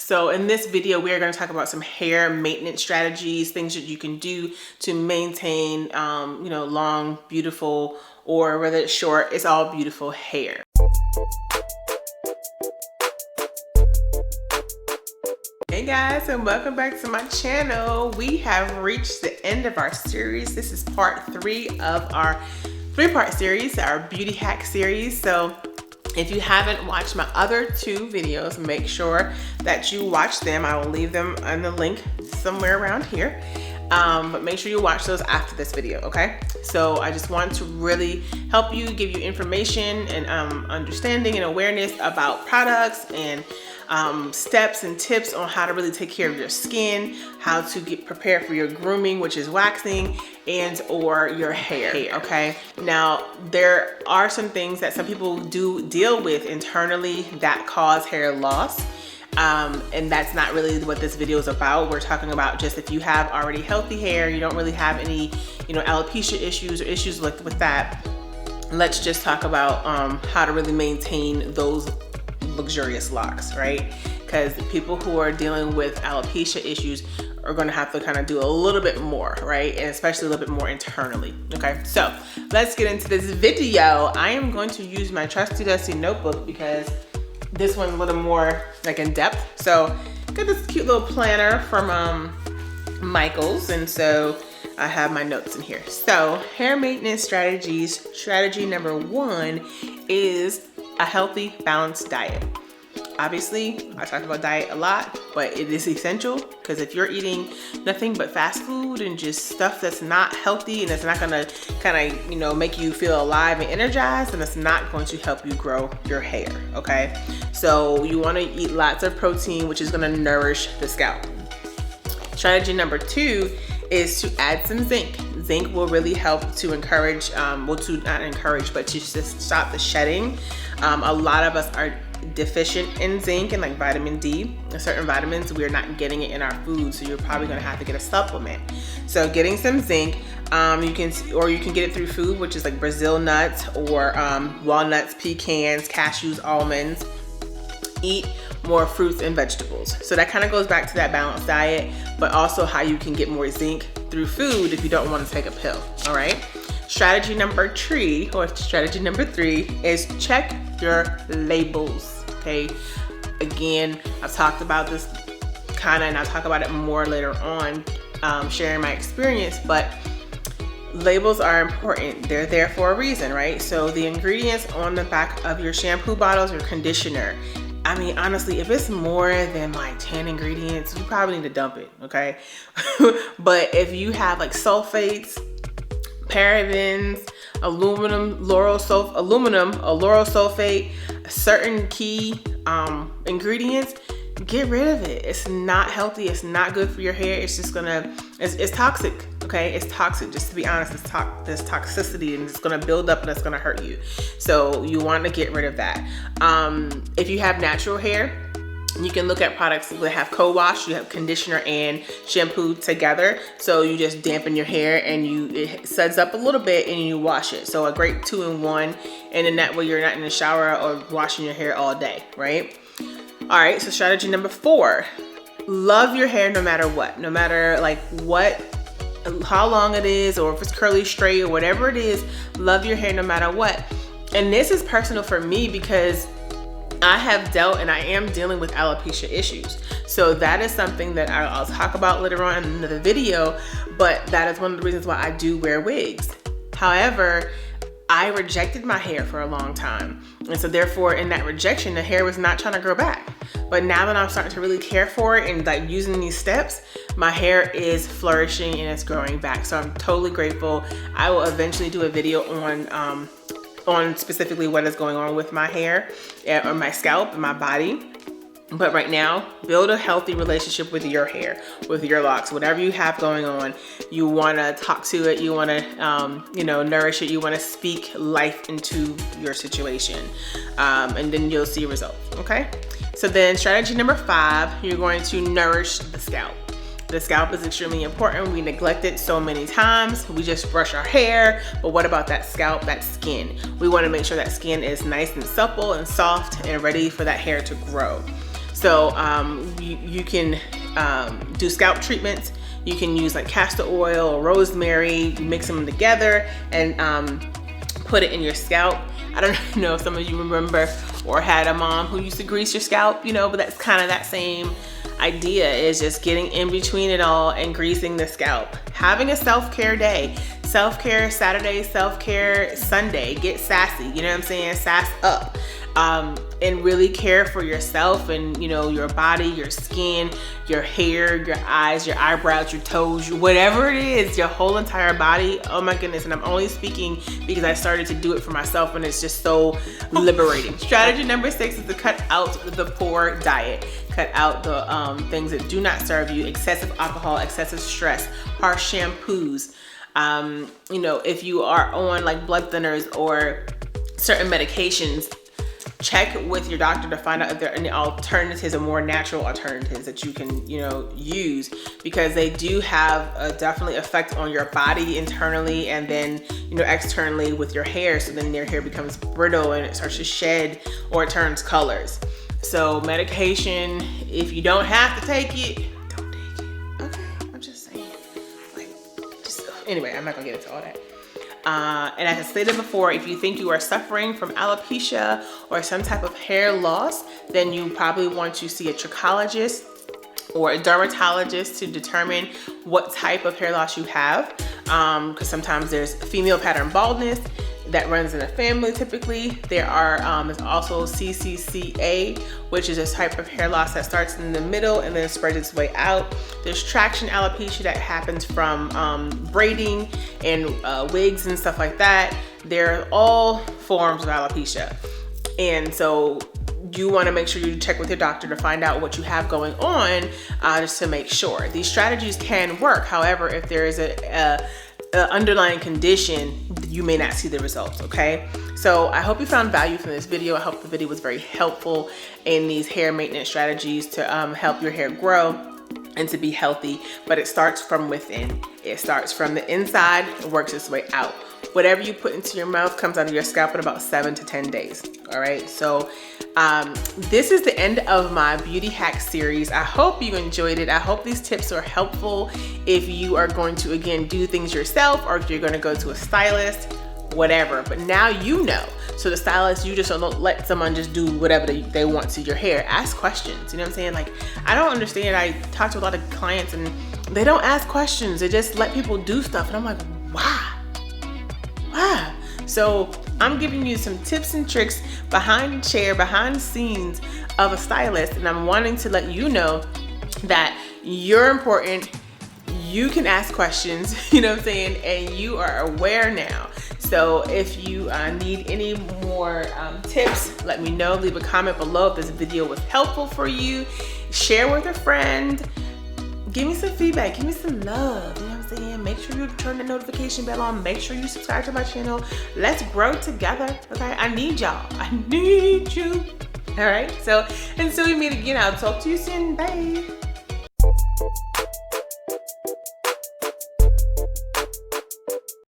So in this video, we are going to talk about some hair maintenance strategies, things that you can do to maintain, long, beautiful, or whether it's short, it's all beautiful hair. Hey guys, and welcome back to my channel. We have reached the end of our series. This is part 3 of our 3-part series, our beauty hack series. So if you haven't watched my other 2 videos, make sure that you watch them. I will leave them on the link somewhere around here. But make sure you watch those after this video, okay? So I just want to really help you, give you information and understanding and awareness about products and steps and tips on how to really take care of your skin, how to get prepared for your grooming, which is waxing, and or your hair, okay? Now, there are some things that some people do deal with internally that cause hair loss. And that's not really what this video is about. We're talking about just if you have already healthy hair, you don't really have any, alopecia issues or issues like with that. Let's just talk about how to really maintain those luxurious locks, right? Because people who are dealing with alopecia issues are going to have to kind of do a little bit more, right? And especially a little bit more internally. Okay, so let's get into this video. I am going to use my trusty dusty notebook because this one's a little more like in depth. So got this cute little planner from Michaels, and so I have my notes in here. So hair maintenance strategies. Strategy number 1 is a healthy, balanced diet. Obviously, I talk about diet a lot, but it is essential because if you're eating nothing but fast food and just stuff that's not healthy and it's not gonna kind of, make you feel alive and energized, then it's not going to help you grow your hair, okay? So you wanna eat lots of protein, which is gonna nourish the scalp. Strategy number 2 is to add some zinc. Zinc will really help to encourage, but to just stop the shedding. A lot of us are deficient in zinc and like vitamin D. Certain vitamins, we're not getting it in our food, so you're probably gonna have to get a supplement. So getting some zinc, you can get it through food, which is like Brazil nuts or walnuts, pecans, cashews, almonds. Eat more fruits and vegetables. So that kind of goes back to that balanced diet, but also how you can get more zinc through food if you don't want to take a pill, all right? Strategy number 3 is check your labels, okay? Again, I've talked about this and I'll talk about it more later on, sharing my experience, but labels are important. They're there for a reason, right? So the ingredients on the back of your shampoo bottles or conditioner, I mean, honestly, if it's more than like 10 ingredients, you probably need to dump it, okay? But if you have like sulfates, parabens, aluminum, lauryl sulfate, certain key ingredients, get rid of it. It's not healthy. It's not good for your hair. It's just it's toxic, okay? It's toxic, just to be honest. There's toxicity and it's gonna build up and it's gonna hurt you. So you want to get rid of that. If you have natural hair, you can look at products that have co-wash. You have conditioner and shampoo together. So you just dampen your hair and it suds up a little bit and you wash it. So a great 2-in-1, and in that way you're not in the shower or washing your hair all day, right? All right, so strategy number 4, love your hair no matter what. No matter like how long it is, or if it's curly, straight, or whatever it is, love your hair no matter what. And this is personal for me because I have dealt and I am dealing with alopecia issues. So that is something that I'll talk about later on in another video, but that is one of the reasons why I do wear wigs. However, I rejected my hair for a long time. And so therefore in that rejection, the hair was not trying to grow back. But now that I'm starting to really care for it and like using these steps, my hair is flourishing and it's growing back. So I'm totally grateful. I will eventually do a video on specifically what is going on with my hair or my scalp and my body. But right now, build a healthy relationship with your hair, with your locks, whatever you have going on. You want to talk to it. You want to, nourish it. You want to speak life into your situation, and then you'll see results. Okay. So then, strategy number 5, you're going to nourish the scalp. The scalp is extremely important. We neglect it so many times. We just brush our hair, but what about that scalp, that skin? We want to make sure that skin is nice and supple and soft and ready for that hair to grow. So you can do scalp treatments. You can use like castor oil or rosemary, mix them together and put it in your scalp. I don't know if some of you remember or had a mom who used to grease your scalp, you know, but that's kind of that same idea, is just getting in between it all and greasing the scalp. Having a self-care day. Self-care Saturday, self-care Sunday. Get sassy, you know what I'm saying? Sass up. And really care for yourself and, you know, your body, your skin, your hair, your eyes, your eyebrows, your toes, whatever it is, your whole entire body. Oh my goodness. And I'm only speaking because I started to do it for myself and it's just so liberating. Strategy number 6 is to cut out the poor diet. Cut out the things that do not serve you: excessive alcohol, excessive stress, harsh shampoos. You know, if you are on like blood thinners or certain medications, check with your doctor to find out if there are any alternatives or more natural alternatives that you can, you know, use, because they do have a definitely effect on your body internally and then, you know, externally with your hair. So then your hair becomes brittle and it starts to shed or it turns colors. So medication, if you don't have to take it, don't take it. Okay, I'm just saying. Like, anyway, I'm not gonna get into all that. And as I stated before, if you think you are suffering from alopecia or some type of hair loss, then you probably want to see a trichologist or a dermatologist to determine what type of hair loss you have. Because sometimes there's female pattern baldness that runs in a family typically. There are is also CCCA, which is a type of hair loss that starts in the middle and then spreads its way out. There's traction alopecia that happens from braiding and wigs and stuff like that. They're all forms of alopecia. And so you want to make sure you check with your doctor to find out what you have going on, just to make sure. These strategies can work. However, if there is a underlying condition, you may not see the results, okay? So I hope you found value from this video. I hope the video was very helpful in these hair maintenance strategies to help your hair grow and to be healthy. But it starts from within. It starts from the inside and works its way out. Whatever you put into your mouth comes out of your scalp in about 7 to 10 days. All right, so this is the end of my beauty hack series. I hope you enjoyed it. I hope these tips are helpful if you are going to, again, do things yourself, or if you're going to go to a stylist, whatever. But now you know. So the stylist, you just don't let someone just do whatever they want to your hair. Ask questions. You know what I'm saying? Like, I don't understand. I talk to a lot of clients and they don't ask questions. They just let people do stuff. And I'm like, why? Why? So I'm giving you some tips and tricks behind the chair, behind the scenes of a stylist. And I'm wanting to let you know that you're important. You can ask questions, you know what I'm saying? And you are aware now. So if you need any more tips, let me know. Leave a comment below if this video was helpful for you. Share with a friend. Give me some feedback. Give me some love. You know what I'm saying? Make sure you turn the notification bell on. Make sure you subscribe to my channel. Let's grow together, okay? I need y'all. I need you. All right? So until we meet again, I'll talk to you soon. Bye.